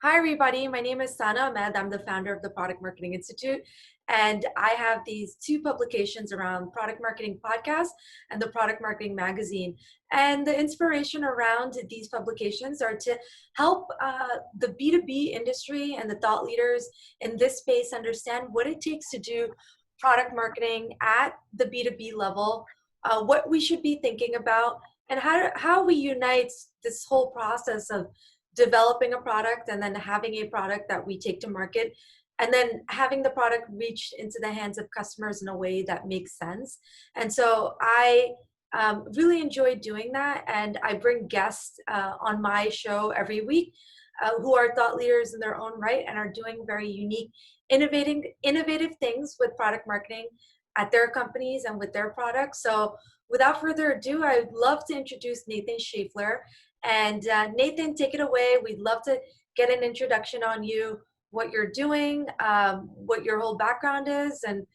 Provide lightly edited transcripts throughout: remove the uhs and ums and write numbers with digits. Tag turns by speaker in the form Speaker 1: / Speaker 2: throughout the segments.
Speaker 1: Hi, everybody. My name is Sana Ahmed. I'm the founder of the Product Marketing Institute. And I have these two publications around product marketing podcast and the product marketing magazine. And the inspiration around these publications are to help the B2B industry and the thought leaders in this space understand what it takes to do product marketing at the B2B level, what we should be thinking about, and how we unite this whole process of developing a product and then having a product that we take to market and then having the product reach into the hands of customers in a way that makes sense. And so I really enjoy doing that, and I bring guests on my show every week who are thought leaders in their own right and are doing very unique innovative things with product marketing at their companies and with their products. So without further ado, I would love to introduce Nathan Schaeffler. And Nathan, take it away. We'd love to get an introduction on you, what you're doing, what your whole background is, and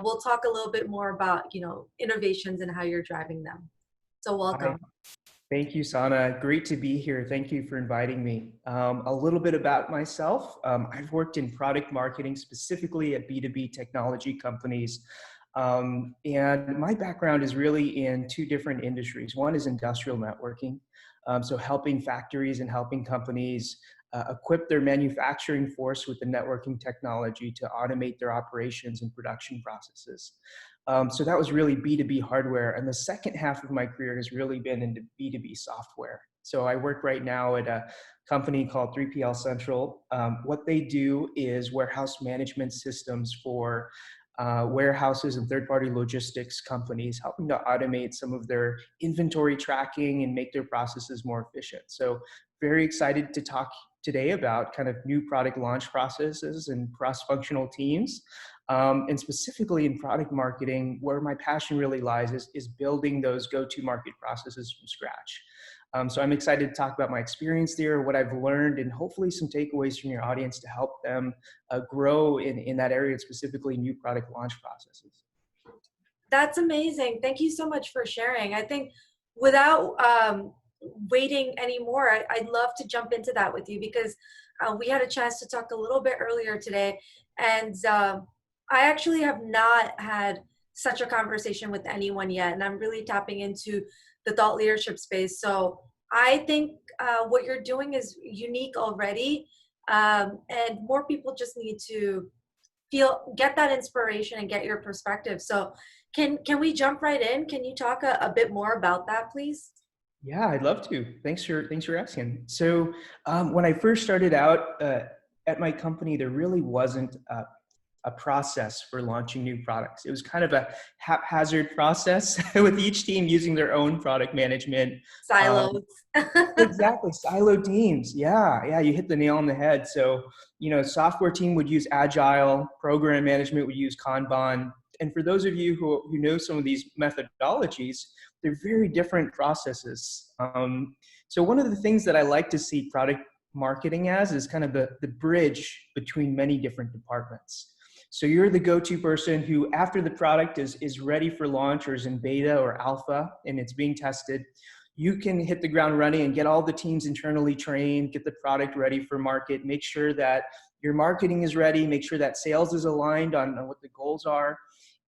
Speaker 1: we'll talk a little bit more about, innovations and how you're driving them. So
Speaker 2: Hi,
Speaker 1: welcome.
Speaker 2: thank you, Sana. Great to be here. Thank you for inviting me. A little bit about myself. I've worked in product marketing, specifically at B2B technology companies. And my background is really in two different industries. One is industrial networking, so helping factories and helping companies equip their manufacturing force with the networking technology to automate their operations and production processes. So that was really B2B hardware. And the second half of my career has really been into B2B software. So I work right now at a company called 3PL Central. What they do is warehouse management systems for warehouses and third-party logistics companies, helping to automate some of their inventory tracking and make their processes more efficient. So very excited to talk today about kind of new product launch processes and cross-functional teams. And specifically in product marketing, where my passion really lies is building those go-to-market processes from scratch. So I'm excited to talk about my experience there, what I've learned, and hopefully some takeaways from your audience to help them grow in that area, specifically new product launch processes.
Speaker 1: That's amazing. Thank you so much for sharing. I think without waiting anymore, I'd love to jump into that with you because we had a chance to talk a little bit earlier today, and I actually have not had such a conversation with anyone yet, and I'm really tapping into the thought leadership space. So I think what you're doing is unique already, and more people just need to get that inspiration and get your perspective. So can we jump right in? Can you talk a bit more about that, please?
Speaker 2: Yeah, I'd love to. Thanks for asking. So when I first started out at my company, there really wasn't a process for launching new products. It was kind of a haphazard process with each team using their own product management.
Speaker 1: Silos.
Speaker 2: Exactly, silo teams. Yeah, you hit the nail on the head. So, software team would use Agile, program management would use Kanban. And for those of you who know some of these methodologies, they're very different processes. So one of the things that I like to see product marketing as is kind of the bridge between many different departments. So you're the go-to person who, after the product is ready for launch or is in beta or alpha and it's being tested, you can hit the ground running and get all the teams internally trained, get the product ready for market, make sure that your marketing is ready, make sure that sales is aligned on what the goals are.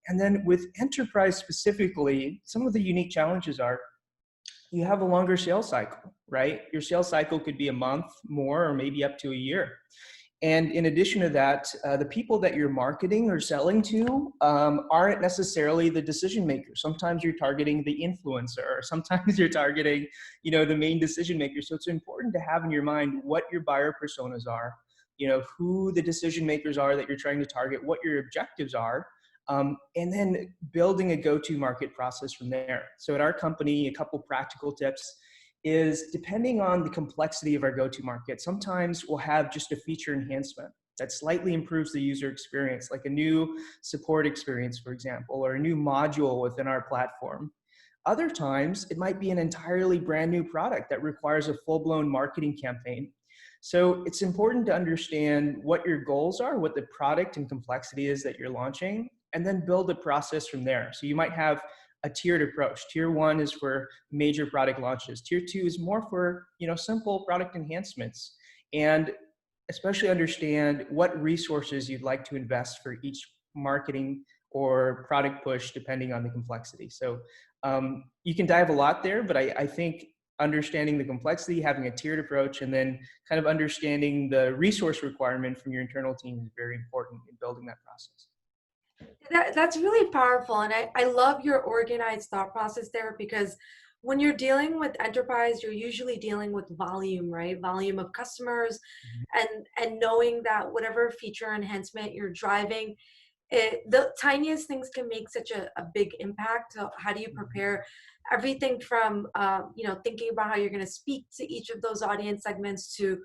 Speaker 2: And then with enterprise specifically, some of the unique challenges are you have a longer sales cycle, right? Your sales cycle could be a month more or maybe up to a year. And in addition to that, the people that you're marketing or selling to aren't necessarily the decision maker. Sometimes you're targeting the influencer, or sometimes you're targeting, the main decision maker. So it's important to have in your mind what your buyer personas are, who the decision makers are that you're trying to target, what your objectives are, and then building a go-to market process from there. So at our company, a couple practical tips is depending on the complexity of our go-to market, sometimes we'll have just a feature enhancement that slightly improves the user experience, like a new support experience, for example, or a new module within our platform. Other times, it might be an entirely brand new product that requires a full-blown marketing campaign. So it's important to understand what your goals are, what the product and complexity is that you're launching, and then build a process from there. So you might have a tiered approach. Tier 1 is for major product launches. Tier 2 is more for, simple product enhancements. And especially understand what resources you'd like to invest for each marketing or product push, depending on the complexity. So you can dive a lot there, but I think understanding the complexity, having a tiered approach, and then kind of understanding the resource requirement from your internal team is very important in building that process.
Speaker 1: That's really powerful. And I love your organized thought process there, because when you're dealing with enterprise, you're usually dealing with volume, right? Volume of customers, and knowing that whatever feature enhancement you're driving, the tiniest things can make such a big impact. So how do you prepare everything from, thinking about how you're going to speak to each of those audience segments, to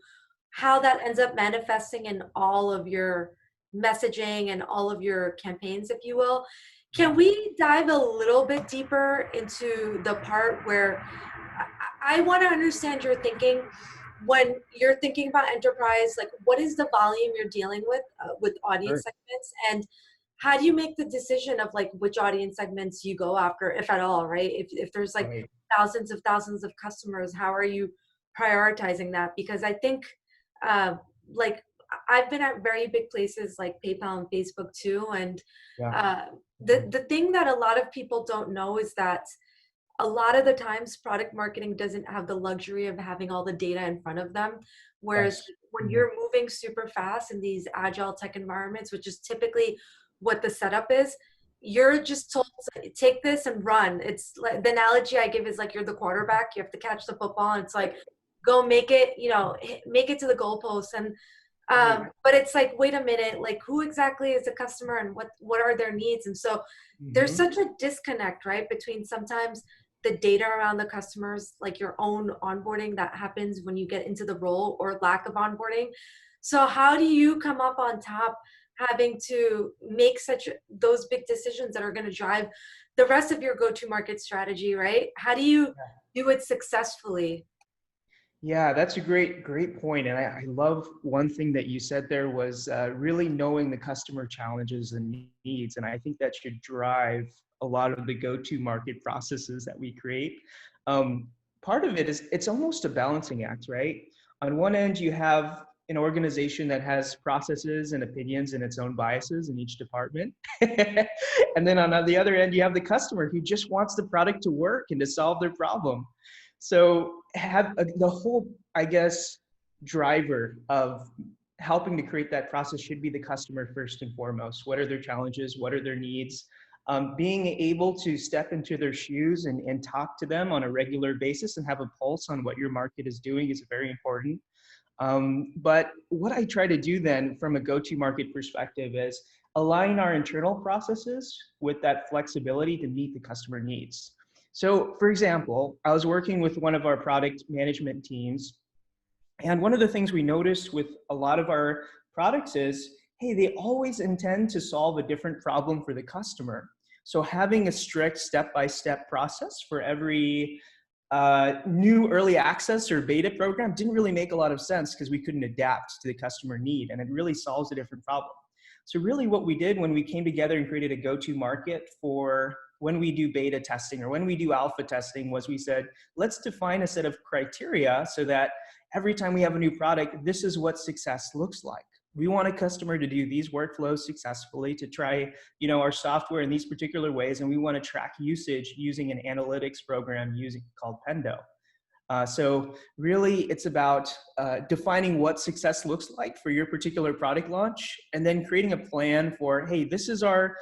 Speaker 1: how that ends up manifesting in all of your messaging and all of your campaigns, if you will. Can
Speaker 2: Yeah,
Speaker 1: we dive a little bit deeper into the part where I want to understand your thinking when you're thinking about enterprise? Like, what is the volume you're dealing with audience
Speaker 2: sure.
Speaker 1: segments, and how do you make the decision of like which audience segments you go after, if at all, right? If there's like
Speaker 2: Right.
Speaker 1: thousands of customers, how are you prioritizing that? Because I think, uh, like, I've been at very big places like PayPal and Facebook too, and
Speaker 2: Yeah.
Speaker 1: uh, the thing that a lot of people don't know is that a lot of the times product marketing doesn't have the luxury of having all the data in front of them. Whereas
Speaker 2: Yes.
Speaker 1: when
Speaker 2: Mhm.
Speaker 1: you're moving super fast in these agile tech environments, which is typically what the setup is, you're just told to take this and run. It's like the analogy I give is like you're the quarterback, you have to catch the football, and it's like go make it, make it to the goalpost. And
Speaker 2: Right.
Speaker 1: but it's like, wait a minute, like who exactly is the customer, and what are their needs? And so there's
Speaker 2: Hmm.
Speaker 1: such a disconnect, right, between sometimes the data around the customers, like your own onboarding that happens when you get into the role, or lack of onboarding. So how do you come up on top, having to make such those big decisions that are going to drive the rest of your go-to market strategy, right? How do you do it successfully?
Speaker 2: Yeah, that's a great point. And I love one thing that you said there was really knowing the customer challenges and needs. And I think that should drive a lot of the go-to market processes that we create. Um, Part of it is it's almost a balancing act, right? On one end, you have an organization that has processes and opinions and its own biases in each department. And then on the other end, you have the customer who just wants the product to work and to solve their problem. So have the whole, I guess, driver of helping to create that process should be the customer first and foremost. What are their challenges? What are their needs? Being able to step into their shoes and talk to them on a regular basis and have a pulse on what your market is doing is very important. But what I try to do then from a go-to market perspective is align our internal processes with that flexibility to meet the customer needs. So for example, I was working with one of our product management teams, and one of the things we noticed with a lot of our products is, hey, they always intend to solve a different problem for the customer. So having a strict step-by-step process for every new early access or beta program didn't really make a lot of sense because we couldn't adapt to the customer need, and it really solves a different problem. So really what we did when we came together and created a go-to market for when we do beta testing or when we do alpha testing was we said, let's define a set of criteria so that every time we have a new product, this is what success looks like. We want a customer to do these workflows successfully, to try, our software in these particular ways, and we want to track usage using an analytics program called Pendo. So really, it's about defining what success looks like for your particular product launch, and then creating a plan for, hey, this is our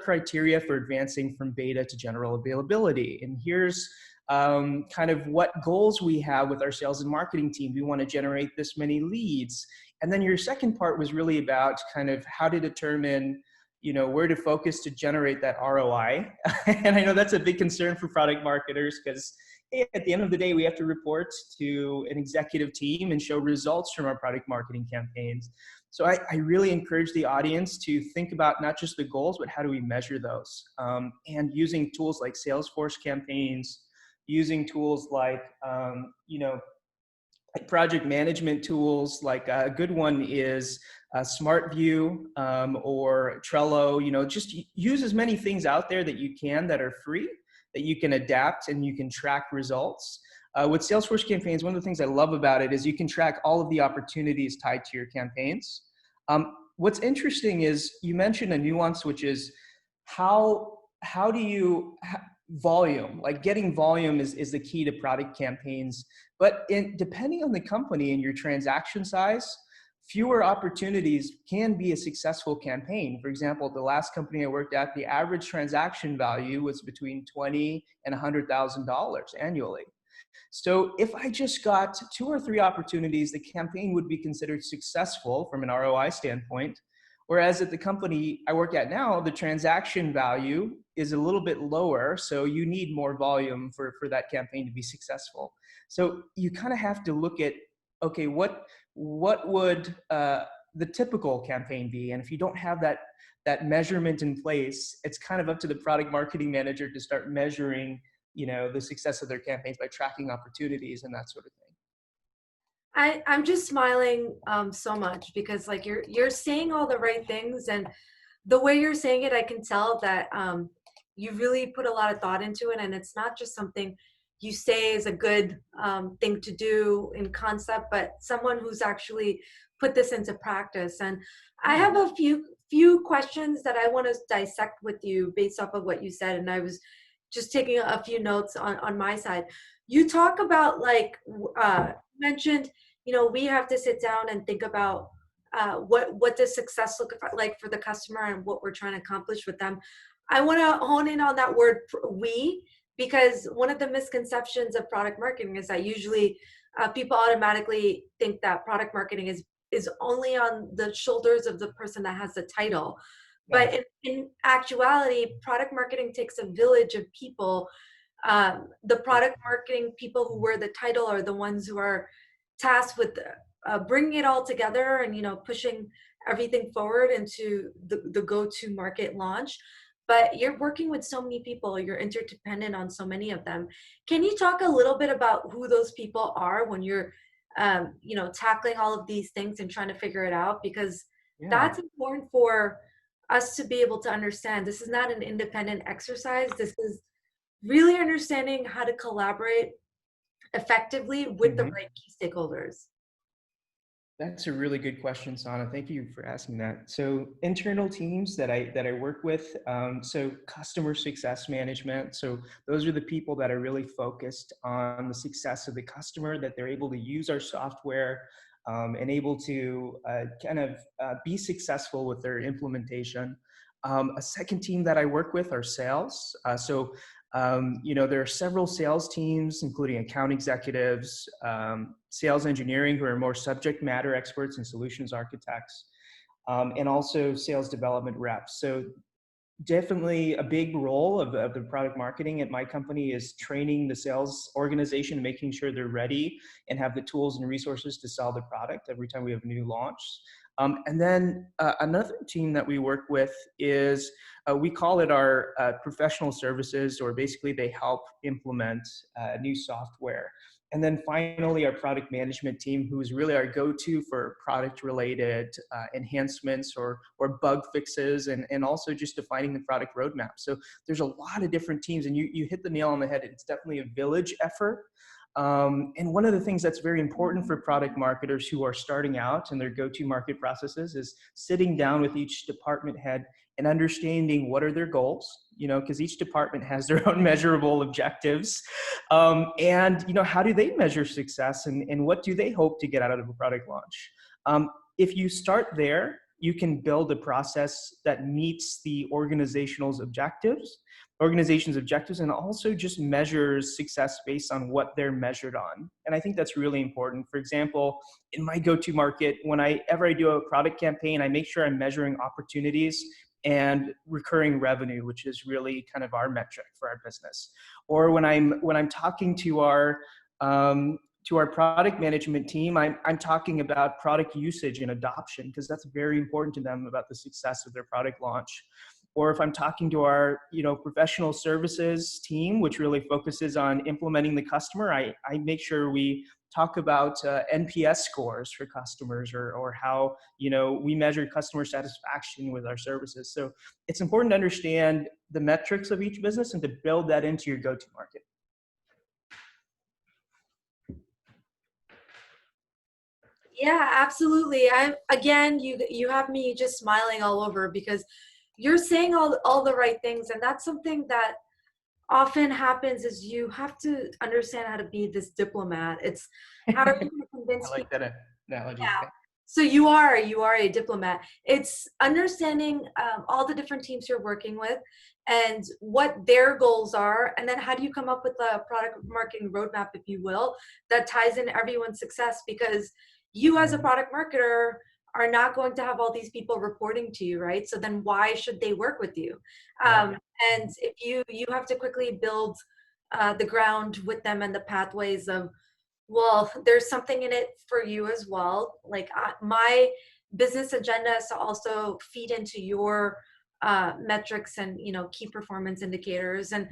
Speaker 2: criteria for advancing from beta to general availability, and here's kind of what goals we have with our sales and marketing team. We want to generate this many leads, and then your second part was really about kind of how to determine where to focus to generate that ROI. And I know that's a big concern for product marketers because at the end of the day, we have to report to an executive team and show results from our product marketing campaigns. So I really encourage the audience to think about not just the goals, but how do we measure those? And using tools like Salesforce campaigns, using tools like project management tools. Like a good one is SmartView or Trello. Just use as many things out there that you can that are free, that you can adapt and you can track results. With Salesforce campaigns, one of the things I love about it is you can track all of the opportunities tied to your campaigns. What's interesting is you mentioned a nuance, which is how do you volume, like getting volume is the key to product campaigns. But depending on the company and your transaction size, fewer opportunities can be a successful campaign. For example, the last company I worked at, the average transaction value was between $20,000 and $100,000 annually. So if I just got 2 or 3 opportunities, the campaign would be considered successful from an ROI standpoint. Whereas at the company I work at now, the transaction value is a little bit lower. So you need more volume for that campaign to be successful. So you kind of have to look at, okay, what would the typical campaign be? And if you don't have that measurement in place, it's kind of up to the product marketing manager to start measuring, the success of their campaigns by tracking opportunities and that sort of thing.
Speaker 1: I'm just smiling so much because like you're saying all the right things, and the way you're saying it, I can tell that you really put a lot of thought into it, and it's not just something you say is a good thing to do in concept, but someone who's actually put this into practice. And I have a few questions that I want to dissect with you based off of what you said, and I was just taking a few notes on my side. You talk about like mentioned, we have to sit down and think about what does success look like for the customer and what we're trying to accomplish with them. I want to hone in on that word we, because one of the misconceptions of product marketing is that usually people automatically think that product marketing is only on the shoulders of the person that has the title.
Speaker 2: Yeah.
Speaker 1: But in actuality, product marketing takes a village of people. The product marketing people who wear the title are the ones who are tasked with bringing it all together and pushing everything forward into the go-to market launch. But you're working with so many people, you're interdependent on so many of them. Can you talk a little bit about who those people are when you're tackling all of these things and trying to figure it out? Because
Speaker 2: Yeah.
Speaker 1: that's important for us to be able to understand. This is not an independent exercise. This is really understanding how to collaborate effectively with the
Speaker 2: Mhm.
Speaker 1: right key stakeholders.
Speaker 2: That's a really good question, Sana. Thank you for asking that. So internal teams that I work with, so customer success management. So those are the people that are really focused on the success of the customer, that they're able to use our software and able to be successful with their implementation. A second team that I work with are sales. There are several sales teams, including account executives, sales engineering, who are more subject matter experts and solutions architects, and also sales development reps. So definitely a big role of the product marketing at my company is training the sales organization, making sure they're ready and have the tools and resources to sell the product every time we have a new launch. And then another team that we work with is, we call it our professional services, or basically they help implement new software. And then finally, our product management team, who is really our go-to for product-related enhancements or bug fixes, and also just defining the product roadmap. So there's a lot of different teams, and you hit the nail on the head. It's definitely a village effort. And one of the things that's very important for product marketers who are starting out in their go-to market processes is sitting down with each department head and understanding what are their goals, because each department has their own measurable objectives. And how do they measure success, and what do they hope to get out of a product launch? If you start there, you can build a process that meets the organization's objectives, and also just measures success based on what they're measured on. And I think that's really important. For example, in my go-to market, whenever I do a product campaign, I make sure I'm measuring opportunities and recurring revenue, which is really kind of our metric for our business. Or when I'm talking to our product management team, I'm talking about product usage and adoption, because that's very important to them about the success of their product launch. Or if I'm talking to our professional services team, which really focuses on implementing the customer, I make sure we talk about NPS scores for customers, or how we measure customer satisfaction with our services. So it's important to understand the metrics of each business and to build that into your go-to market.
Speaker 1: Yeah, absolutely. I again, you have me just smiling all over because you're saying all the right things, and that's something that often happens is you have to understand how to be this diplomat. It's how are you going to
Speaker 2: I
Speaker 1: convince
Speaker 2: like
Speaker 1: people?
Speaker 2: that analogy.
Speaker 1: Yeah. So you are a diplomat. It's understanding all the different teams you're working with and what their goals are, and then how do you come up with a product marketing roadmap, if you will, that ties in everyone's success? Because you, as a
Speaker 2: Mhm.
Speaker 1: product marketer, are not going to have all these people reporting to you, right? So then why should they work with you?
Speaker 2: Yep.
Speaker 1: And if you have to quickly build the ground with them and the pathways of, well, there's something in it for you as well. Like my business agenda is to also feed into your metrics and key performance indicators, and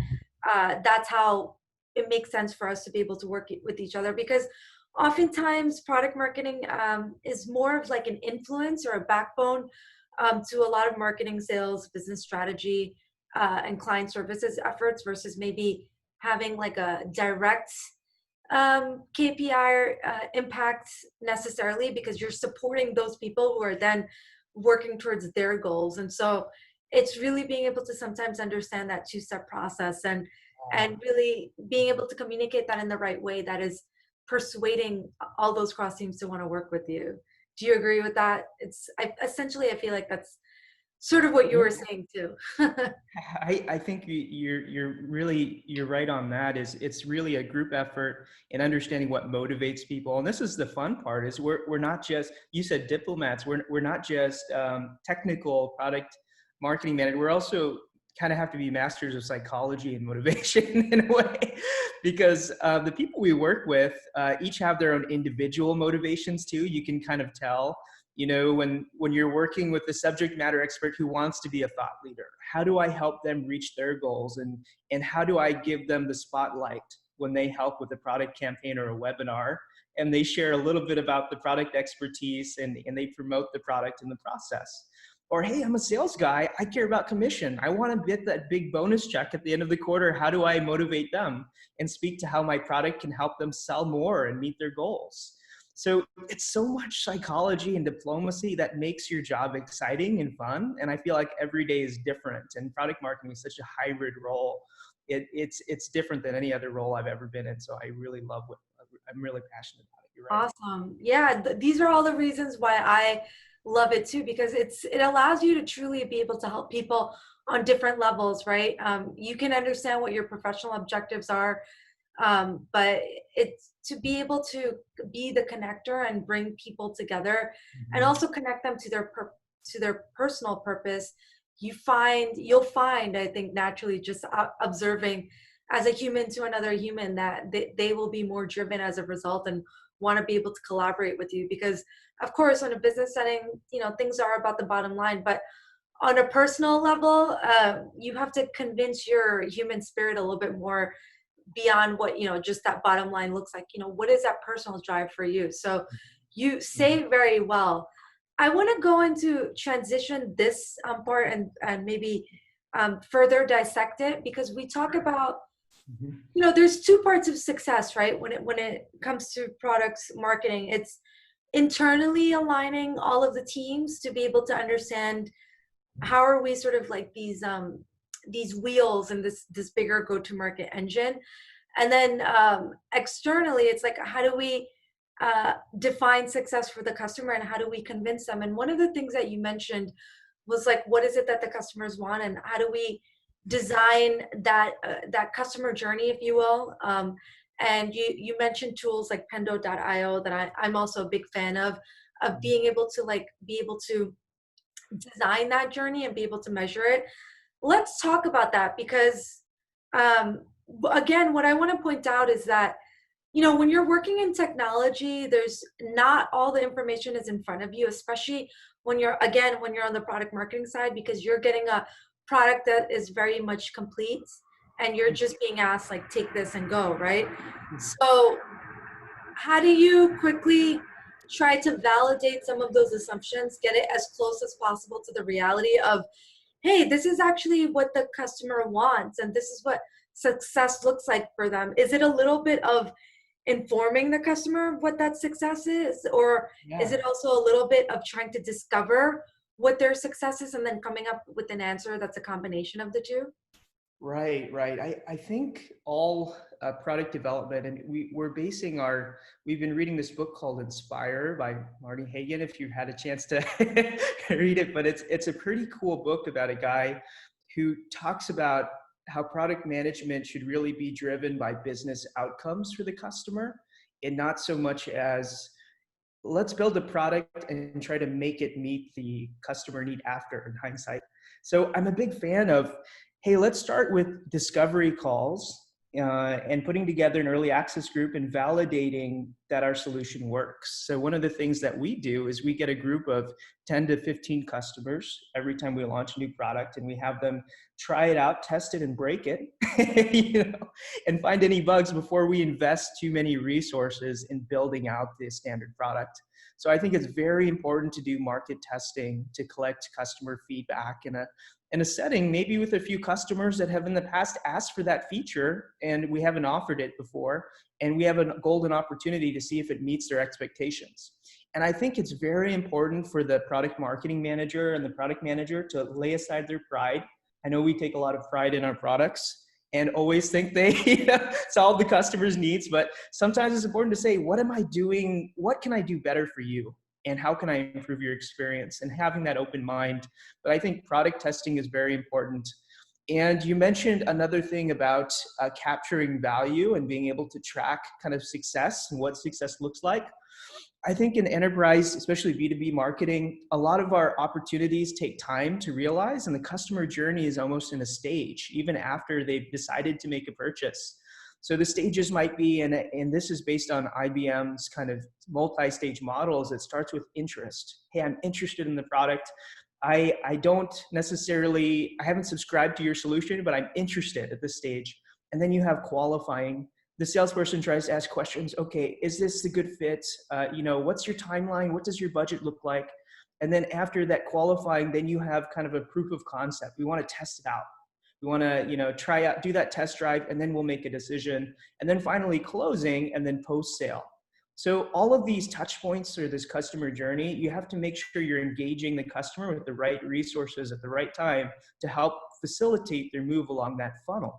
Speaker 1: that's how it makes sense for us to be able to work with each other. Because oftentimes, product marketing is more of like an influence or a backbone to a lot of marketing, sales, business strategy, and client services efforts versus maybe having like a direct KPI impact necessarily, because you're supporting those people who are then working towards their goals. And so it's really being able to sometimes understand that two-step process and really being able to communicate that in the right way that is persuading all those cross teams to want to work with you. Do you agree with that? Essentially, I feel like that's sort of what you
Speaker 2: Yeah.
Speaker 1: were saying too.
Speaker 2: I think you're right on that. Is it's really a group effort and understanding what motivates people. And this is the fun part: is we're not just, you said diplomats. We're not just technical product marketing managers. We're also kind of have to be masters of psychology and motivation in a way, because the people we work with each have their own individual motivations too. You can kind of tell, when you're working with a subject matter expert who wants to be a thought leader, how do I help them reach their goals, and how do I give them the spotlight when they help with a product campaign or a webinar, and they share a little bit about the product expertise, and they promote the product in the process. Or, hey, I'm a sales guy, I care about commission, I want to get that big bonus check at the end of the quarter. How do I motivate them and speak to how my product can help them sell more and meet their goals? So it's so much psychology and diplomacy that makes your job exciting and fun. And I feel like every day is different. And product marketing is such a hybrid role. It's different than any other role I've ever been in. So I really love what I'm really passionate about it. You're right.
Speaker 1: Awesome. Yeah, these are all the reasons why I love it too, because it allows you to truly be able to help people on different levels, right? You can understand what your professional objectives are, but it's to be able to be the connector and bring people together, and
Speaker 2: Mhm.
Speaker 1: also connect them to to their personal purpose. You'll find, I think, naturally, just observing as a human to another human, that they will be more driven as a result and want to be able to collaborate with you. Because of course, on a business setting, things are about the bottom line, but on a personal level, you have to convince your human spirit a little bit more beyond what just that bottom line looks like. What is that personal drive for you? So you
Speaker 2: Mhm.
Speaker 1: say very well. I want to go into transition this part, and maybe further dissect it, because we talk about,
Speaker 2: Mhm.
Speaker 1: there's two parts of success, right? When it comes to products marketing, it's internally aligning all of the teams to be able to understand how are we sort of like these wheels in this bigger go to market engine. And then externally, it's like, how do we define success for the customer, and how do we convince them? And one of the things that you mentioned was like, what is it that the customers want, and how do we design that customer journey, if you will? And you mentioned tools like Pendo.io that I'm also a big fan of being able to design that journey and be able to measure it. Let's talk about that, because um, again, what I want to point out is that when you're working in technology, there's not all the information is in front of you, especially when you're on the product marketing side, because you're getting a product that is very much complete, and you're just being asked like, take this and go, right? So how do you quickly try to validate some of those assumptions, get it as close as possible to the reality of, hey, this is actually what the customer wants, and this is what success looks like for them? Is it a little bit of informing the customer of what that success is? Or is
Speaker 2: Yeah.
Speaker 1: it also a little bit of trying to discover what their success is and then coming up with an answer that's a combination of the two?
Speaker 2: Right, right. I think all product development, and we've been reading this book called Inspire by Marty Hagan, if you had a chance to read it, but it's a pretty cool book about a guy who talks about how product management should really be driven by business outcomes for the customer and not so much as let's build a product and try to make it meet the customer need after in hindsight. So I'm a big fan of, hey, let's start with discovery calls and putting together an early access group and validating that our solution works. So one of the things that we do is we get a group of 10 to 15 customers every time we launch a new product, and we have them try it out, test it, and break it, and find any bugs before we invest too many resources in building out the standard product. So I think it's very important to do market testing to collect customer feedback in a setting, maybe with a few customers that have in the past asked for that feature and we haven't offered it before, and we have a golden opportunity to see if it meets their expectations. And I think it's very important for the product marketing manager and the product manager to lay aside their pride. I know we take a lot of pride in our products and always think they solve the customer's needs, but sometimes it's important to say, what am I doing? What can I do better for you? And how can I improve your experience? And having that open mind. But I think product testing is very important. And you mentioned another thing about capturing value and being able to track kind of success and what success looks like. I think in enterprise, especially B2B marketing, a lot of our opportunities take time to realize, and the customer journey is almost in a stage, even after they've decided to make a purchase. So the stages might be, and this is based on IBM's kind of multi-stage models. It starts with interest. Hey, I'm interested in the product. I don't necessarily, I haven't subscribed to your solution, but I'm interested at this stage. And then you have qualifying. The salesperson tries to ask questions. Okay, is this a good fit? What's your timeline? What does your budget look like? And then after that qualifying, then you have kind of a proof of concept. We want to test it out. We want to, try out, do that test drive, and then we'll make a decision. And then finally closing, and then post sale. So all of these touch points or this customer journey, you have to make sure you're engaging the customer with the right resources at the right time to help facilitate their move along that funnel.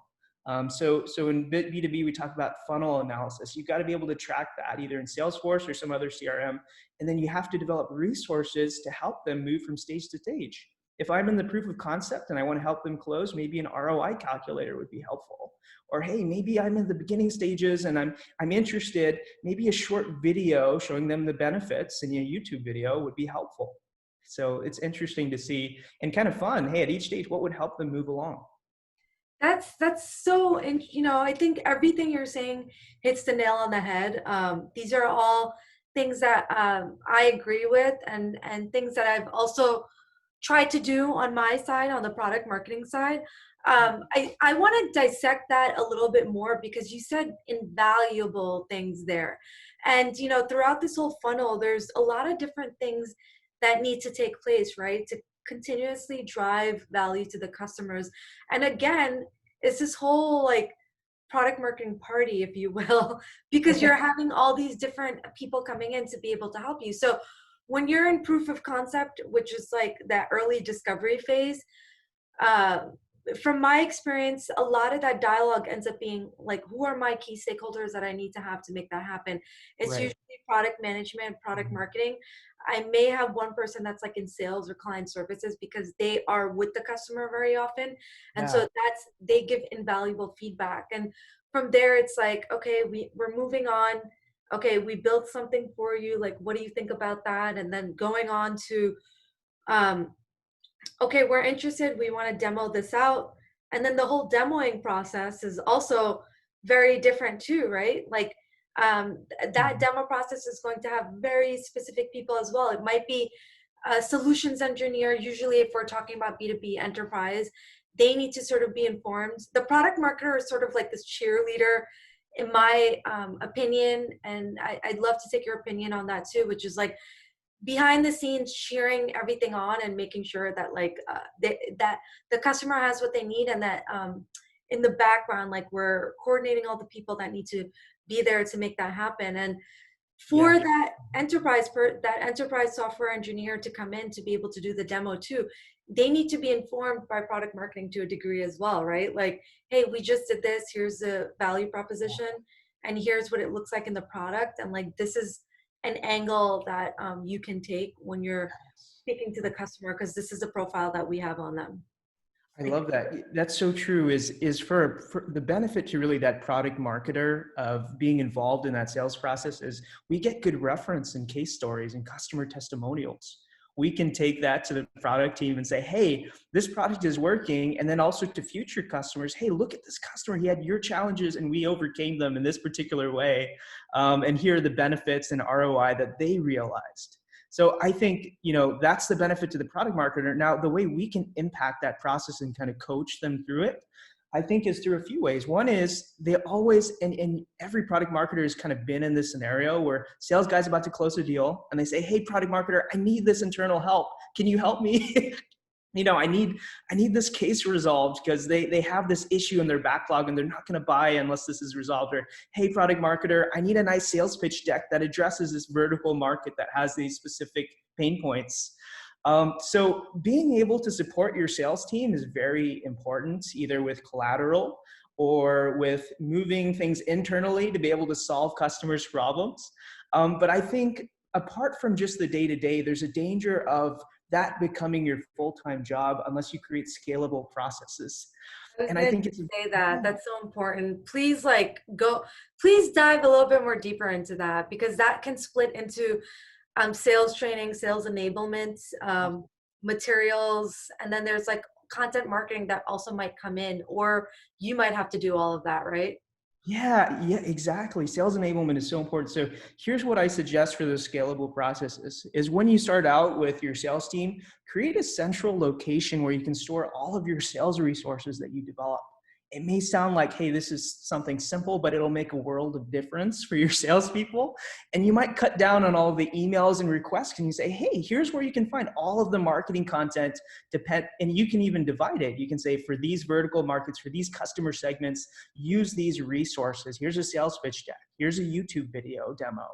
Speaker 2: So in B2B, we talk about funnel analysis. You've got to be able to track that either in Salesforce or some other CRM. And then you have to develop resources to help them move from stage to stage. If I'm in the proof of concept and I want to help them close, maybe an ROI calculator would be helpful. Or, hey, maybe I'm in the beginning stages and I'm interested, maybe a short video showing them the benefits in a YouTube video would be helpful. So it's interesting to see and kind of fun. Hey, at each stage, what would help them move along?
Speaker 1: That's so, and I think everything you're saying hits the nail on the head. These are all things that I agree with, and things that I've also tried to do on my side, on the product marketing side. I want to dissect that a little bit more because you said invaluable things there. And, throughout this whole funnel, there's a lot of different things that need to take place, right? To continuously drive value to the customers. And again, it's this whole like product marketing party, if you will, because you're having all these different people coming in to be able to help you. So when you're in proof of concept, which is like that early discovery phase, uh, from my experience, a lot of that dialogue ends up being like, who are my key stakeholders that I need to have to make that happen? It's
Speaker 2: Right.
Speaker 1: usually product management, product marketing. I may have one person that's like in sales or client services because they are with the customer very often. And so
Speaker 2: Yeah.
Speaker 1: they give invaluable feedback. And from there, it's like, okay, we're moving on. Okay, we built something for you. Like, what do you think about that? And then going on to, um, okay, we're interested, we want to demo this out. And then the whole demoing process is also very different too, right? Like that
Speaker 2: Mhm.
Speaker 1: demo process is going to have very specific people as well. It might be a solutions engineer. Usually if we're talking about B2B enterprise, they need to sort of be informed. The product marketer is sort of like this cheerleader in my opinion. And I'd love to take your opinion on that too, which is like, behind the scenes cheering everything on and making sure that that the customer has what they need, and that in the background, like, we're coordinating all the people that need to be there to make that happen. And
Speaker 2: Yeah,
Speaker 1: for that enterprise software engineer to come in to be able to do the demo too, they need to be informed by product marketing to a degree as well, right? Like, hey, we just did this, here's the value proposition, and here's what it looks like in the product, and like this is an angle that you can take when you're speaking to the customer, because this is the profile that we have on them.
Speaker 2: I love that. That's so true. Is for the benefit to really that product marketer of being involved in that sales process is we get good reference and case stories and customer testimonials. We can take that to the product team and say, hey, this product is working. And then also to future customers, hey, look at this customer. He had your challenges and we overcame them in this particular way. And here are the benefits and ROI that they realized. So I think, that's the benefit to the product marketer. Now, the way we can impact that process and kind of coach them through it, I think is through a few ways. One is they always, and every product marketer has kind of been in this scenario where sales guy's about to close a deal and they say, hey, product marketer, I need this internal help. Can you help me? I need this case resolved because they have this issue in their backlog and they're not going to buy unless this is resolved. Or, hey, product marketer, I need a nice sales pitch deck that addresses this vertical market that has these specific pain points. So being able to support your sales team is very important, either with collateral or with moving things internally to be able to solve customers' problems. But I think apart from just the day-to-day, there's a danger of that becoming your full-time job unless you create scalable processes.
Speaker 1: I was
Speaker 2: And I
Speaker 1: going to
Speaker 2: think it's,
Speaker 1: say that. That's so important. Please dive a little bit more deeper into that, because that can split into sales training, sales enablement, materials, and then there's like content marketing that also might come in, or you might have to do all of that, right?
Speaker 2: yeah, exactly. Sales enablement is so important. So here's what I suggest for those scalable processes is when you start out with your sales team, create a central location where you can store all of your sales resources that you develop. It may sound like, hey, this is something simple, but it'll make a world of difference for your salespeople. And you might cut down on all of the emails and requests. And you say, hey, here's where you can find all of the marketing content. And you can even divide it. You can say, for these vertical markets, for these customer segments, use these resources. Here's a sales pitch deck. Here's a YouTube video demo.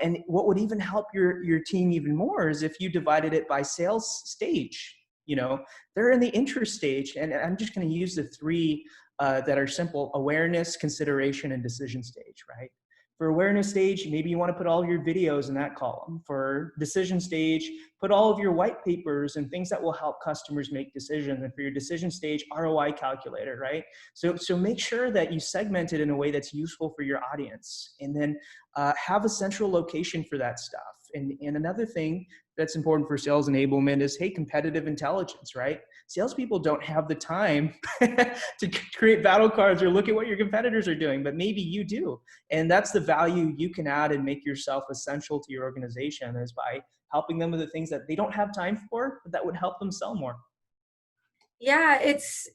Speaker 2: And what would even help your team even more is if you divided it by sales stage. They're in the interest stage, and I'm just going to use the three that are simple: awareness, consideration, and decision stage, right? For awareness stage, maybe you want to put all your videos in that column. For decision stage, put all of your white papers and things that will help customers make decisions. And for your decision stage, ROI calculator, right? So make sure that you segment it in a way that's useful for your audience, and then have a central location for that stuff. And another thing that's important for sales enablement is, hey, competitive intelligence, right? Salespeople don't have the time to create battle cards or look at what your competitors are doing, but maybe you do. And that's the value you can add and make yourself essential to your organization, is by helping them with the things that they don't have time for, but that would help them sell more.
Speaker 1: Yeah, it's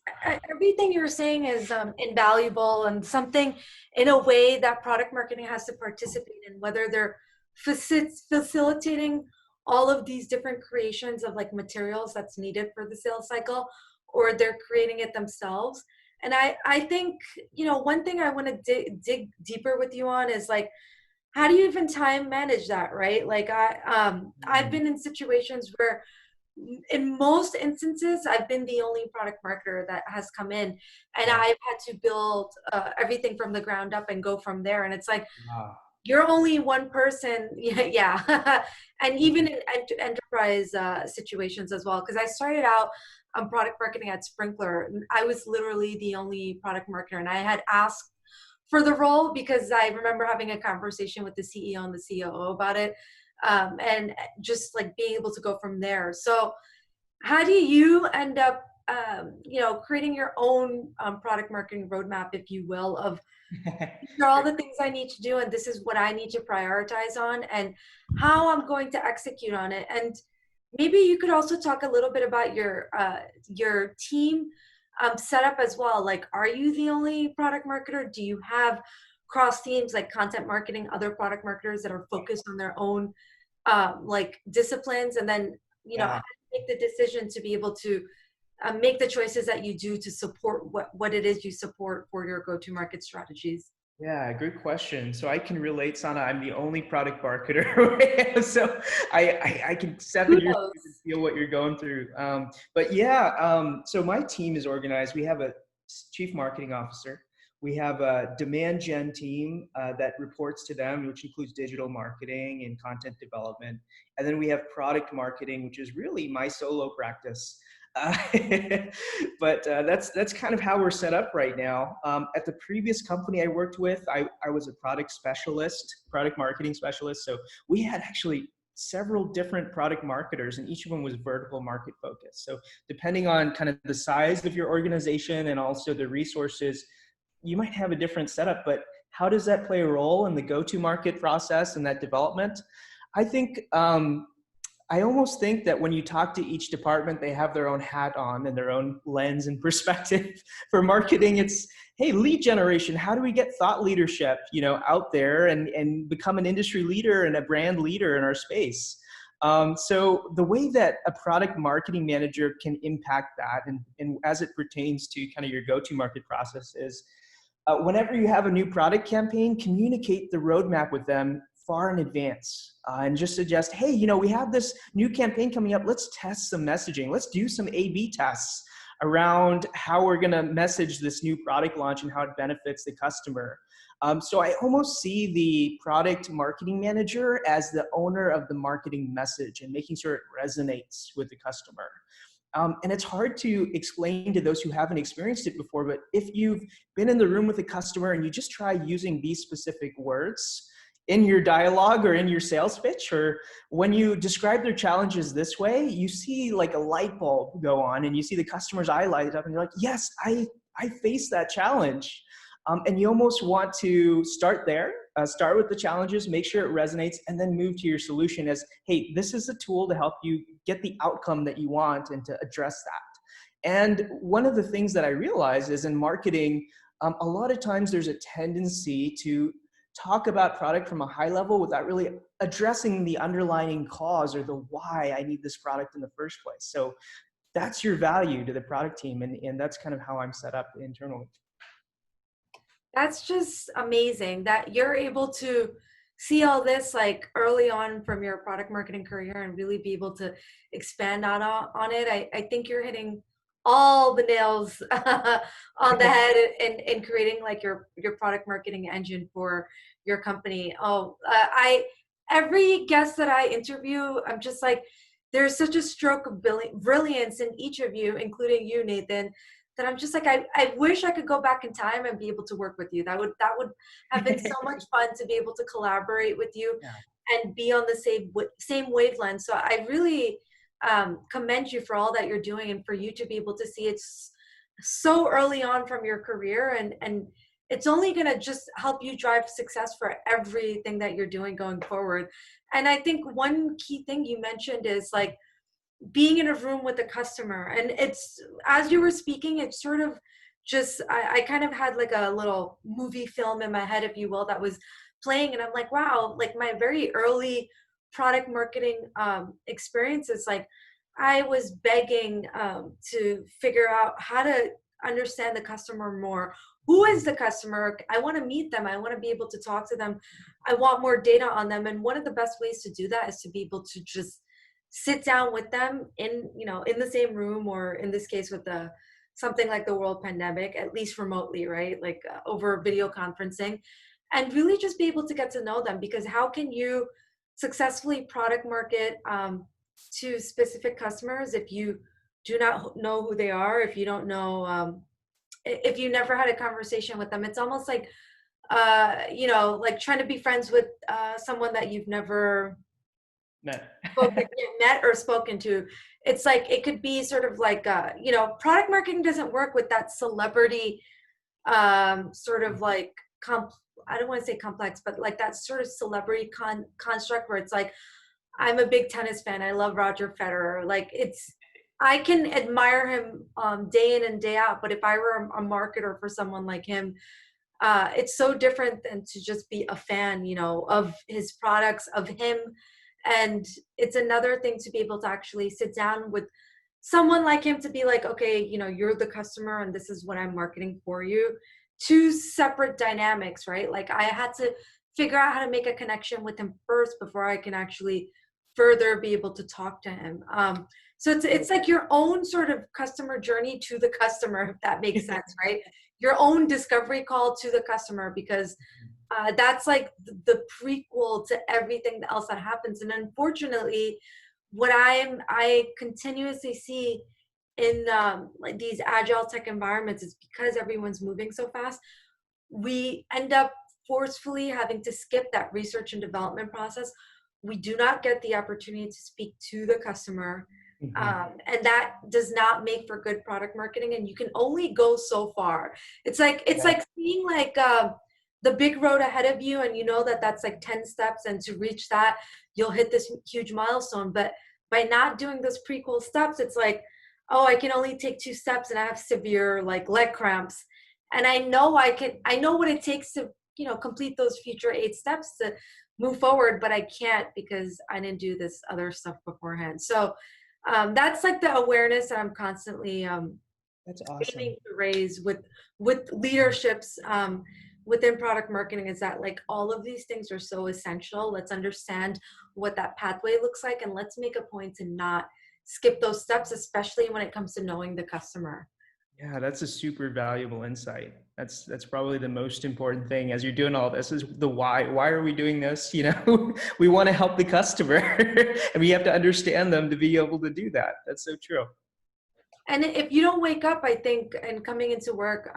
Speaker 1: everything you're saying is invaluable, and something in a way that product marketing has to participate in, whether they're facilitating all of these different creations of like materials that's needed for the sales cycle, or they're creating it themselves. And I think, one thing I want to dig deeper with you on is like, how do you even time manage that, right? Like I've been in situations where in most instances I've been the only product marketer that has come in, and I've had to build everything from the ground up and go from there. And it's like,
Speaker 2: Wow.
Speaker 1: you're only one person. Yeah. And even in enterprise situations as well, because I started out product marketing at Sprinkler. I was literally the only product marketer, and I had asked for the role because I remember having a conversation with the CEO and the COO about it, and just like being able to go from there. So how do you end up creating your own product marketing roadmap, if you will, of these are all the things I need to do, and this is what I need to prioritize on, and how I'm going to execute on it? And maybe you could also talk a little bit about your team setup as well. Like, are you the only product marketer? Do you have cross teams like content marketing, other product marketers that are focused on their own like disciplines? And then, how
Speaker 2: Yeah.
Speaker 1: do you make the decision to be able to make the choices that you do to support what it is you support for your go-to market strategies?
Speaker 2: Yeah, good question. So I can relate, Sana. I'm the only product marketer, so I can step in your shoes and
Speaker 1: Kudos.
Speaker 2: feel what you're going through. But yeah, so my team is organized. We have a chief marketing officer. We have a demand gen team that reports to them, which includes digital marketing and content development. And then we have product marketing, which is really my solo practice. Uh, but that's kind of how we're set up right now. At the previous company I worked with, I was a product specialist, product marketing specialist. So we had actually several different product marketers, and each of them was vertical market focused. So depending on kind of the size of your organization and also the resources, you might have a different setup. But how does that play a role in the go-to-market process and that development? I think I almost think that when you talk to each department, they have their own hat on and their own lens and perspective. For marketing, it's, hey, lead generation. How do we get thought leadership, out there and become an industry leader and a brand leader in our space? So the way that a product marketing manager can impact that, and as it pertains to kind of your go-to-market process, is whenever you have a new product campaign, communicate the roadmap with them far in advance and just suggest, hey, we have this new campaign coming up. Let's test some messaging. Let's do some A/B tests around how we're going to message this new product launch and how it benefits the customer. So I almost see the product marketing manager as the owner of the marketing message and making sure it resonates with the customer. And it's hard to explain to those who haven't experienced it before, but if you've been in the room with a customer and you just try using these specific words in your dialogue or in your sales pitch, or when you describe their challenges this way, you see like a light bulb go on and you see the customer's eye light up and you're like, yes, I face that challenge. And you almost want to start there, start with the challenges, make sure it resonates, and then move to your solution as, hey, this is a tool to help you get the outcome that you want and to address that. And one of the things that I realize is in marketing, a lot of times there's a tendency to talk about product from a high level without really addressing the underlying cause or the why I need this product in the first place. So that's your value to the product team. And that's kind of how I'm set up internally.
Speaker 1: That's just amazing that you're able to see all this like early on from your product marketing career and really be able to expand on it. I think you're hitting all the nails on the head in creating like your product marketing engine for your company. I every guest that I interview, I'm just like, there's such a stroke of brilliance in each of you, including you, Nathan, that I'm just like, I wish I could go back in time and be able to work with you. That would have been so much fun to be able to collaborate with you
Speaker 2: Yeah.
Speaker 1: and be on the same wavelength. So I really commend you for all that you're doing and for you to be able to see it so early on from your career, and it's only going to just help you drive success for everything that you're doing going forward. And I think one key thing you mentioned is like being in a room with a customer, and it's, as you were speaking, it's sort of just I kind of had like a little movie film in my head, if you will, that was playing, and I'm like, wow, like my very early product marketing experiences, like I was begging to figure out how to understand the customer more. Who is the customer? I want to meet them. I want to be able to talk to them. I want more data on them. And one of the best ways to do that is to be able to just sit down with them in the same room, or in this case with the something like the world pandemic, at least remotely, right? Like over video conferencing, and really just be able to get to know them. Because how can you successfully product market to specific customers if you do not know who they are, if you don't know, if you never had a conversation with them? It's almost like like trying to be friends with someone that you've never
Speaker 2: No.
Speaker 1: met or spoken to. It's like it could be sort of like product marketing doesn't work with that celebrity sort of like I don't want to say complex, but like that sort of celebrity construct where it's like, I'm a big tennis fan, I love Roger Federer, like it's, I can admire him day in and day out, but if I were a marketer for someone like him, it's so different than to just be a fan, of his products, of him. And it's another thing to be able to actually sit down with someone like him to be like, okay, you're the customer and this is what I'm marketing for you, two separate dynamics, right? Like I had to figure out how to make a connection with him first before I can actually further be able to talk to him. So it's like your own sort of customer journey to the customer, if that makes sense, right? Your own discovery call to the customer, because that's like the prequel to everything else that happens. And unfortunately, what I continuously see in like these agile tech environments is because everyone's moving so fast, we end up forcefully having to skip that research and development process. We do not get the opportunity to speak to the customer,
Speaker 2: Mhm.
Speaker 1: and that does not make for good product marketing. And you can only go so far. It's
Speaker 2: Yeah.
Speaker 1: like seeing like the big road ahead of you, and you know that that's like 10 steps, and to reach that, you'll hit this huge milestone. But by not doing those prequel steps, it's like, oh, I can only take 2 steps, and I have severe like leg cramps, and I know what it takes to complete those future 8 steps to move forward, but I can't because I didn't do this other stuff beforehand. So that's like the awareness that I'm constantly
Speaker 2: That's awesome.
Speaker 1: aiming to raise with leaderships within product marketing, is that like all of these things are so essential. Let's understand what that pathway looks like, and let's make a point to not skip those steps, especially when it comes to knowing the customer.
Speaker 2: Yeah, that's a super valuable insight. That's probably the most important thing as you're doing all this is the why. Why are we doing this? You know, we want to help the customer and we have to understand them to be able to do that. That's so true.
Speaker 1: And if you don't wake up, I think, and coming into work,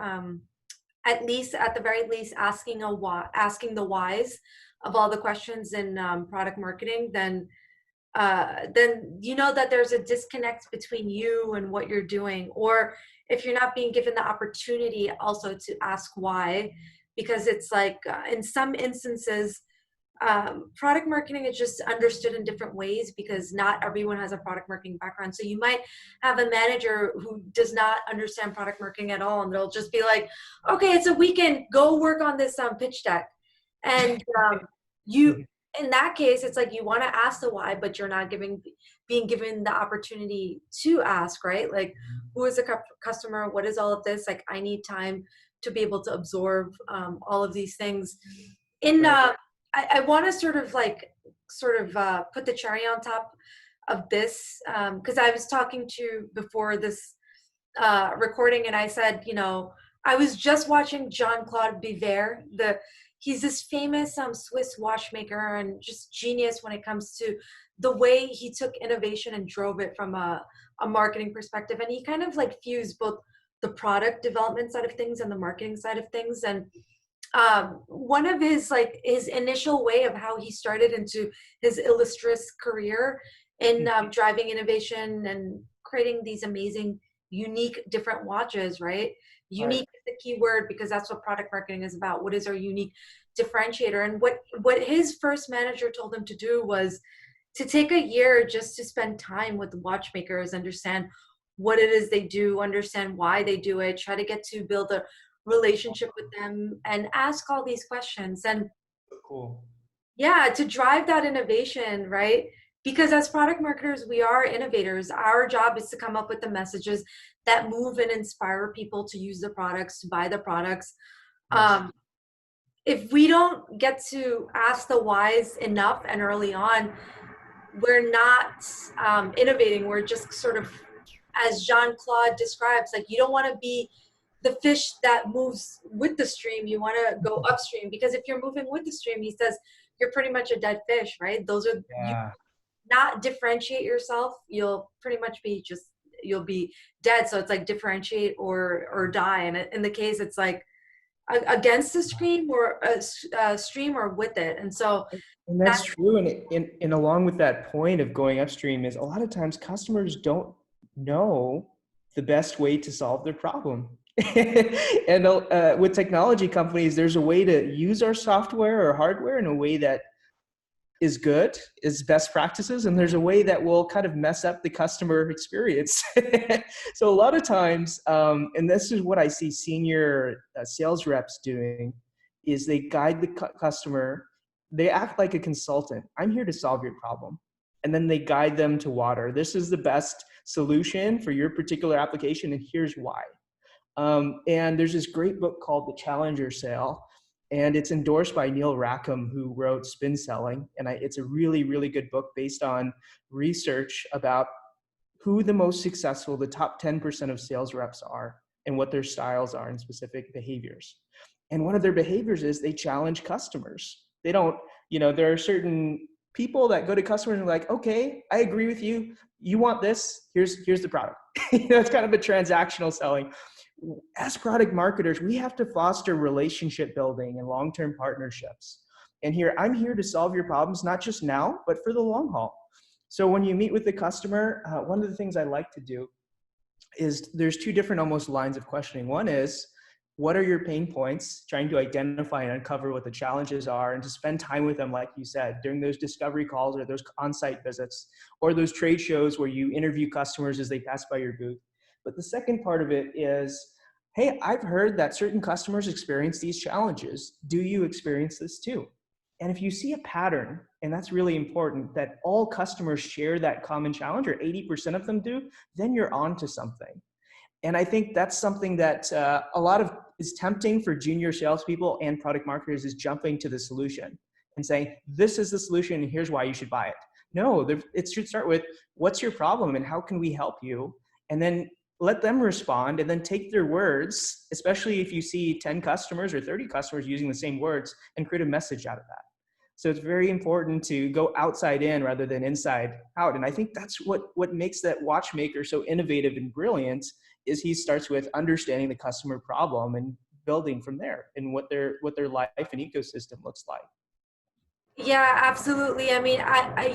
Speaker 1: at least at the very least asking a why, asking the whys of all the questions in product marketing, then you know that there's a disconnect between you and what you're doing. Or if you're not being given the opportunity also to ask why, because it's like in some instances, product marketing is just understood in different ways because not everyone has a product marketing background. So you might have a manager who does not understand product marketing at all, and they'll just be like, okay, it's a weekend, go work on this pitch deck. And you, in that case, it's like you want to ask the why, but you're not being given the opportunity to ask, right? Like, who is the customer? What is all of this? Like, I need time to be able to absorb all of these things. In
Speaker 2: Right.
Speaker 1: I want to sort of put the cherry on top of this, because I was talking to before this recording, and I said, I was just watching Jean-Claude Biver. He's this famous Swiss watchmaker and just genius when it comes to the way he took innovation and drove it from a marketing perspective. And he kind of like fused both the product development side of things and the marketing side of things. And one of his initial way of how he started into his illustrious career in driving innovation and creating these amazing unique different watches, right?
Speaker 2: Right.
Speaker 1: Unique is the key word, because that's what product marketing is about. What is our unique differentiator? And what his first manager told him to do was to take a year just to spend time with the watchmakers, understand what it is they do, understand why they do it, try to get to build a relationship with them, and ask all these questions. And
Speaker 2: Cool.
Speaker 1: yeah, to drive that innovation, right? Because as product marketers, we are innovators. Our job is to come up with the messages that move and inspire people to use the products, to buy the products.
Speaker 2: Yes.
Speaker 1: Um, if we don't get to ask the whys enough and early on, we're not innovating. We're just sort of, as Jean Claude describes, like you don't want to be the fish that moves with the stream. You want to go upstream, because if you're moving with the stream, he says, you're pretty much a dead fish, right? Those are, you
Speaker 2: Yeah.
Speaker 1: not differentiate yourself, you'll pretty much be just, you'll be dead. So it's like differentiate or die. And in the case, it's like against the stream, or a stream, or with it. And so
Speaker 2: And that's
Speaker 1: that's
Speaker 2: true. And along with that point of going upstream is a lot of times customers don't know the best way to solve their problem. And with technology companies, there's a way to use our software or hardware in a way that is good, is best practices, and there's a way that will kind of mess up the customer experience. So a lot of times, and this is what I see senior sales reps doing, is they guide the customer. They act like a consultant. I'm here to solve your problem. And then they guide them to water. This is the best solution for your particular application, and here's why. And there's this great book called The Challenger Sale, and it's endorsed by Neil Rackham, who wrote Spin Selling. And it's a really, really good book based on research about who the most successful, the top 10% of sales reps are, and what their styles are and specific behaviors. And one of their behaviors is they challenge customers. They don't, there are certain people that go to customers and are like, okay, I agree with you. You want this, here's the product. It's kind of a transactional selling. As product marketers, we have to foster relationship building and long-term partnerships. And I'm here to solve your problems, not just now, but for the long haul. So when you meet with the customer, one of the things I like to do is there's two different almost lines of questioning. One is, what are your pain points? Trying to identify and uncover what the challenges are, and to spend time with them, like you said, during those discovery calls or those on-site visits or those trade shows where you interview customers as they pass by your booth. But the second part of it is, hey, I've heard that certain customers experience these challenges. Do you experience this too? And if you see a pattern, and that's really important, that all customers share that common challenge, or 80% of them do, then you're on to something. And I think that's something that a lot of is tempting for junior salespeople and product marketers, is jumping to the solution and saying, this is the solution and here's why you should buy it. No, it should start with, what's your problem and how can we help you? And then let them respond, and then take their words, especially if you see 10 customers or 30 customers using the same words, and create a message out of that. So it's very important to go outside in rather than inside out. And I think that's what makes that watchmaker so innovative and brilliant, is he starts with understanding the customer problem and building from there, and what their life and ecosystem looks like.
Speaker 1: Yeah, absolutely. I mean,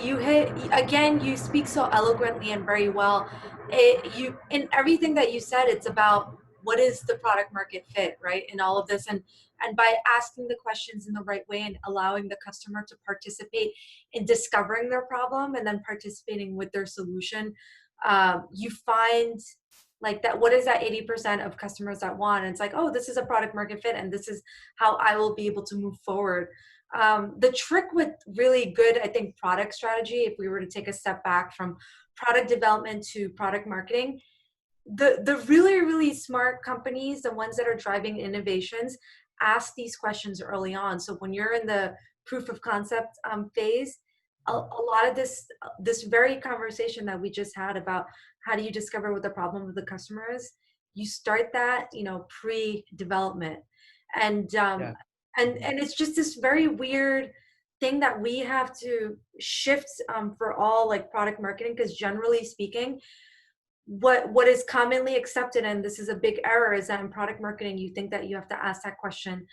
Speaker 1: you hit again. You speak so eloquently and very well. You in everything that you said, it's about what is the product market fit, right? In all of this, and by asking the questions in the right way and allowing the customer to participate in discovering their problem and then participating with their solution, you find like that. What is that 80% of customers that want? And it's like, oh, this is a product market fit, and this is how I will be able to move forward. The trick with really good, I think, product strategy, if we were to take a step back from product development to product marketing, the really, really smart companies, the ones that are driving innovations, ask these questions early on. So when you're in the proof of concept phase, a lot of this very conversation that we just had about how do you discover what the problem of the customer is, you start that, pre-development. And
Speaker 2: Yeah.
Speaker 1: and it's just this very weird thing that we have to shift for all like product marketing, because generally speaking, what is commonly accepted, and this is a big error, is that in product marketing you think that you have to ask that question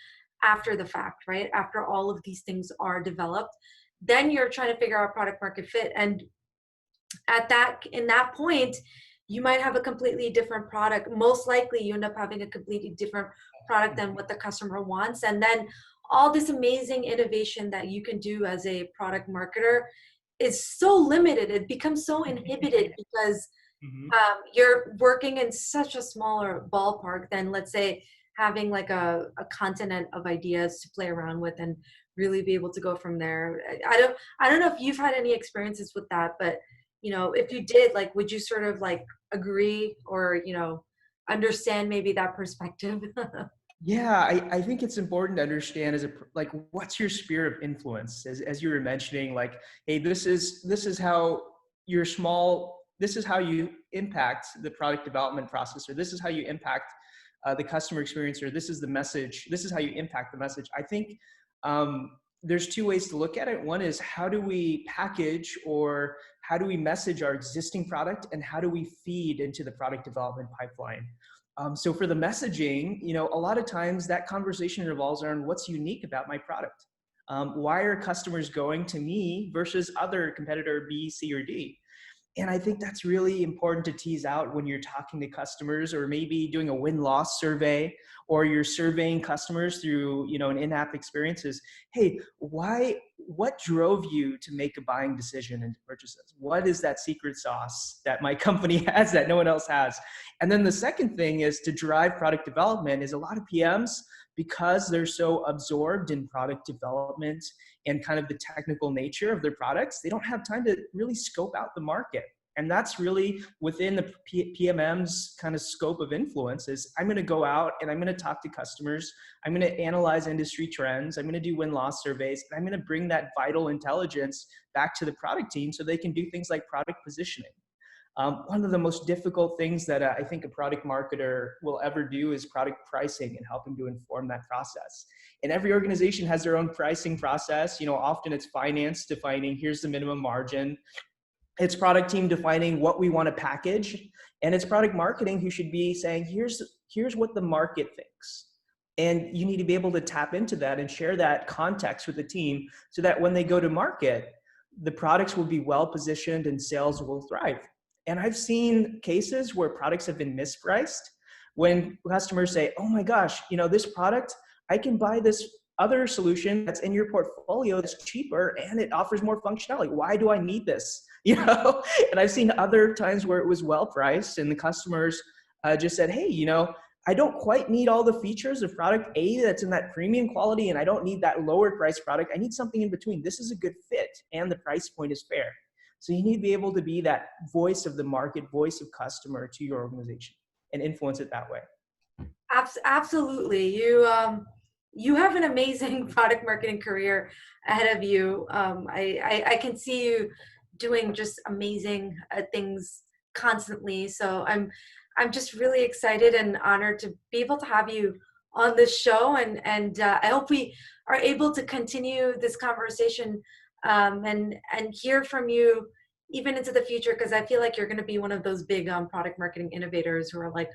Speaker 1: after the fact, right? After all of these things are developed, then you're trying to figure out product market fit. And in that point, you might have a completely different product. Most likely you end up having a completely different product than what the customer wants. And then all this amazing innovation that you can do as a product marketer is so limited. It becomes so inhibited because
Speaker 2: Mm-hmm.
Speaker 1: you're working in such a smaller ballpark than, let's say, having like a continent of ideas to play around with and really be able to go from there. I don't know if you've had any experiences with that, but if you did, like, would you sort of like agree or understand maybe that perspective?
Speaker 2: Yeah, I think it's important to understand like, what's your sphere of influence, as you were mentioning, like, hey, this is how you're small, this is how you impact the product development process, or this is how you impact the customer experience, or this is the message, this is how you impact the message. I think there's two ways to look at it. One is, how do we package, or how do we message our existing product, and how do we feed into the product development pipeline? So for the messaging, a lot of times that conversation revolves around what's unique about my product. Why are customers going to me versus other competitor B, C, or D? And I think that's really important to tease out when you're talking to customers, or maybe doing a win-loss survey, or you're surveying customers through, an in-app experiences. Hey, what drove you to make a buying decision and to purchase this? What is that secret sauce that my company has that no one else has? And then the second thing is to drive product development. Is a lot of PMs, because they're so absorbed in product development and kind of the technical nature of their products, they don't have time to really scope out the market. And that's really within the PMM's kind of scope of influence. Is I'm going to go out and I'm going to talk to customers. I'm going to analyze industry trends. I'm going to do win-loss surveys. And I'm going to bring that vital intelligence back to the product team so they can do things like product positioning. One of the most difficult things that I think a product marketer will ever do is product pricing and helping to inform that process. And every organization has their own pricing process. Often it's finance defining, here's the minimum margin. It's product team defining what we want to package. And it's product marketing who should be saying, here's what the market thinks. And you need to be able to tap into that and share that context with the team so that when they go to market, the products will be well positioned and sales will thrive. And I've seen cases where products have been mispriced when customers say, oh my gosh, this product, I can buy this other solution that's in your portfolio that's cheaper and it offers more functionality. Why do I need this? And I've seen other times where it was well priced and the customers just said, hey, I don't quite need all the features of product A that's in that premium quality, and I don't need that lower price product. I need something in between. This is a good fit and the price point is fair. So you need to be able to be that voice of the market, voice of customer to your organization and influence it that way.
Speaker 1: Absolutely. You have an amazing product marketing career ahead of you. I can see you doing just amazing things constantly. So I'm just really excited and honored to be able to have you on this show, and I hope we are able to continue this conversation and hear from you even into the future, because I feel like you're going to be one of those big product marketing innovators who are like,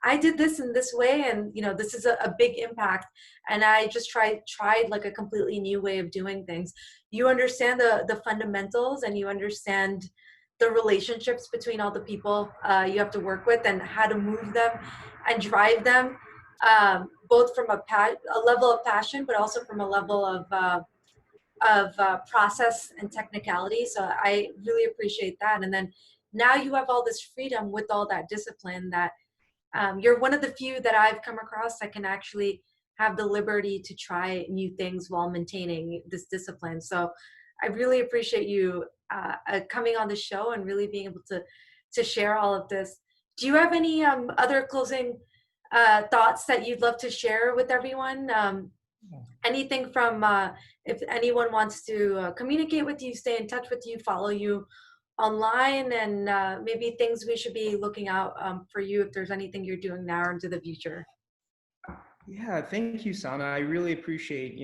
Speaker 1: I did this in this way, and this is a big impact, and I just tried like a completely new way of doing things. You understand the fundamentals, and you understand the relationships between all the people you have to work with, and how to move them and drive them, both from a level of passion, but also from a level of process and technicality. So I really appreciate that. And then now you have all this freedom with all that discipline that you're one of the few that I've come across that can actually have the liberty to try new things while maintaining this discipline. So I really appreciate you coming on the show and really being able to share all of this. Do you have any other closing thoughts that you'd love to share with everyone? Anything from if anyone wants to communicate with you, stay in touch with you, follow you online, and maybe things we should be looking out for you if there's anything you're doing now or into the future.
Speaker 2: Yeah, thank you, Sana. I really appreciate,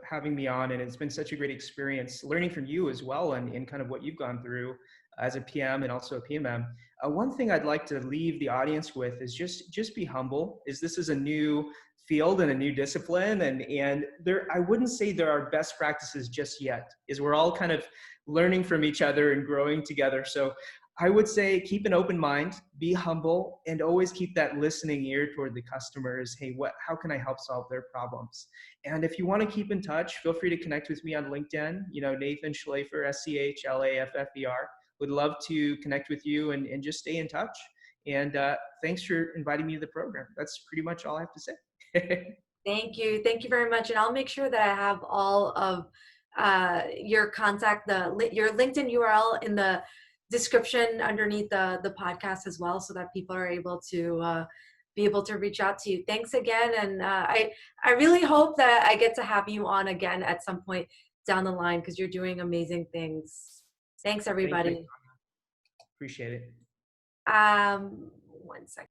Speaker 2: having me on, and it's been such a great experience learning from you as well and kind of what you've gone through as a PM and also a PMM. One thing I'd like to leave the audience with is just be humble. This is a new field and a new discipline, and I wouldn't say there are best practices just yet. We're all kind of learning from each other and growing together. So I would say keep an open mind, be humble, and always keep that listening ear toward the customers. Hey, how can I help solve their problems? And if you want to keep in touch, feel free to connect with me on LinkedIn. Nathan Schlaffer, Schlaffer. Would love to connect with you and just stay in touch. And thanks for inviting me to the program. That's pretty much all I have to say.
Speaker 1: Thank you very much, and I'll make sure that I have all of your contact, your LinkedIn URL in the description underneath the podcast as well, so that people are able to be able to reach out to you. Thanks again, and I really hope that I get to have you on again at some point down the line, because you're doing amazing things. Thanks, everybody.
Speaker 2: Thank you. Appreciate it.
Speaker 1: 1 second.